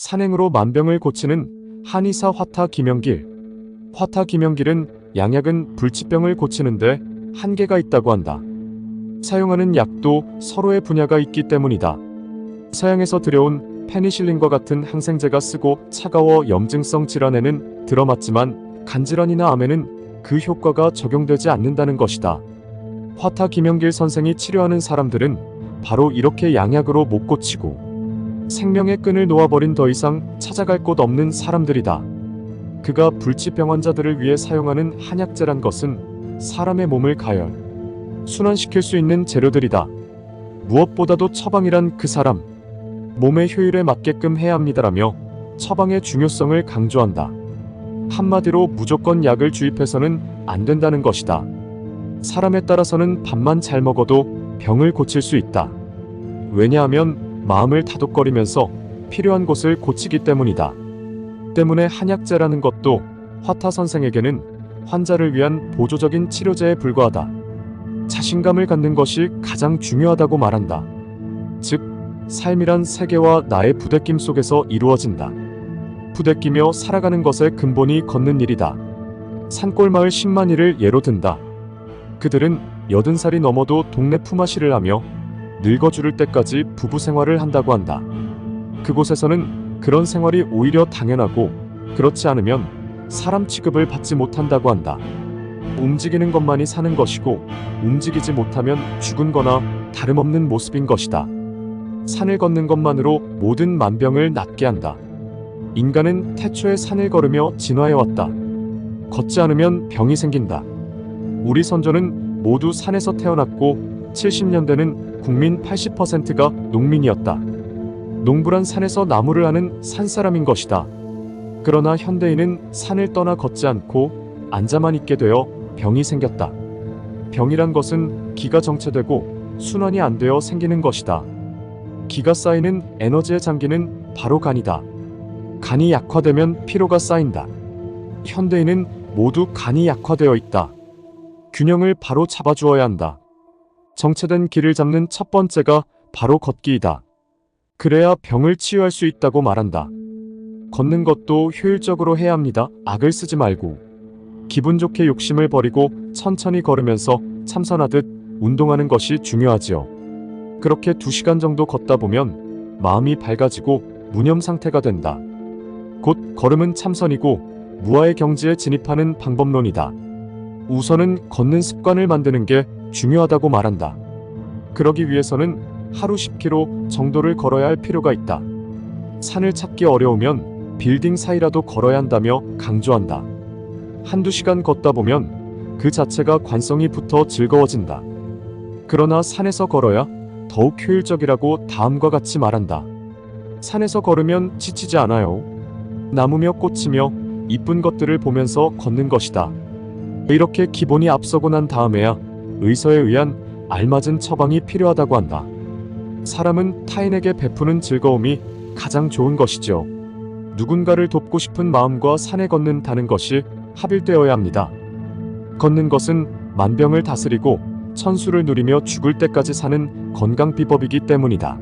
산행으로 만병을 고치는 한의사 화타 김영길. 화타 김영길은 양약은 불치병을 고치는데 한계가 있다고 한다. 사용하는 약도 서로의 분야가 있기 때문이다. 서양에서 들여온 페니실린과 같은 항생제가 쓰고 차가워 염증성 질환에는 들어맞지만 간질환이나 암에는 그 효과가 적용되지 않는다는 것이다. 화타 김영길 선생이 치료하는 사람들은 바로 이렇게 양약으로 못 고치고 생명의 끈을 놓아버린 더 이상 찾아갈 곳 없는 사람들이다. 그가 불치병 환자들을 위해 사용하는 한약재란 것은 사람의 몸을 가열, 순환시킬 수 있는 재료들이다. 무엇보다도 처방이란 그 사람, 몸의 효율에 맞게끔 해야 합니다라며 처방의 중요성을 강조한다. 한마디로 무조건 약을 주입해서는 안 된다는 것이다. 사람에 따라서는 밥만 잘 먹어도 병을 고칠 수 있다. 왜냐하면 마음을 다독거리면서 필요한 곳을 고치기 때문이다. 때문에 한약재라는 것도 화타 선생에게는 환자를 위한 보조적인 치료제에 불과하다. 자신감을 갖는 것이 가장 중요하다고 말한다. 즉, 삶이란 세계와 나의 부대낌 속에서 이루어진다. 부대끼며 살아가는 것의 근본이 걷는 일이다. 산골마을 10만이를 예로 든다. 그들은 80살이 넘어도 동네 품앗이를 하며 늙어 죽을 때까지 부부 생활을 한다고 한다. 그곳에서는 그런 생활이 오히려 당연하고 그렇지 않으면 사람 취급을 받지 못한다고 한다. 움직이는 것만이 사는 것이고 움직이지 못하면 죽은 거나 다름없는 모습인 것이다. 산을 걷는 것만으로 모든 만병을 낫게 한다. 인간은 태초에 산을 걸으며 진화해왔다. 걷지 않으면 병이 생긴다. 우리 선조는 모두 산에서 태어났고 70년대는 국민 80%가 농민이었다. 농부란 산에서 나무를 하는 산사람인 것이다. 그러나 현대인은 산을 떠나 걷지 않고 앉아만 있게 되어 병이 생겼다. 병이란 것은 기가 정체되고 순환이 안 되어 생기는 것이다. 기가 쌓이는 에너지의 장기는 바로 간이다. 간이 약화되면 피로가 쌓인다. 현대인은 모두 간이 약화되어 있다. 균형을 바로 잡아주어야 한다. 정체된 길을 잡는 첫 번째가 바로 걷기이다. 그래야 병을 치유할 수 있다고 말한다. 걷는 것도 효율적으로 해야 합니다. 악을 쓰지 말고 기분 좋게 욕심을 버리고 천천히 걸으면서 참선하듯 운동하는 것이 중요하지요. 그렇게 2시간 정도 걷다 보면 마음이 밝아지고 무념 상태가 된다. 곧 걸음은 참선이고 무아의 경지에 진입하는 방법론이다. 우선은 걷는 습관을 만드는 게 중요하다고 말한다. 그러기 위해서는 하루 10km 정도를 걸어야 할 필요가 있다. 산을 찾기 어려우면 빌딩 사이라도 걸어야 한다며 강조한다. 한두 시간 걷다 보면 그 자체가 관성이 붙어 즐거워진다. 그러나 산에서 걸어야 더욱 효율적이라고 다음과 같이 말한다. 산에서 걸으면 지치지 않아요. 나무며 꽃이며 이쁜 것들을 보면서 걷는 것이다. 이렇게 기본이 앞서고 난 다음에야 의서에 의한 알맞은 처방이 필요하다고 한다. 사람은 타인에게 베푸는 즐거움이 가장 좋은 것이죠. 누군가를 돕고 싶은 마음과 산에 걷는다는 것이 합일되어야 합니다. 걷는 것은 만병을 다스리고 천수를 누리며 죽을 때까지 사는 건강 비법이기 때문이다.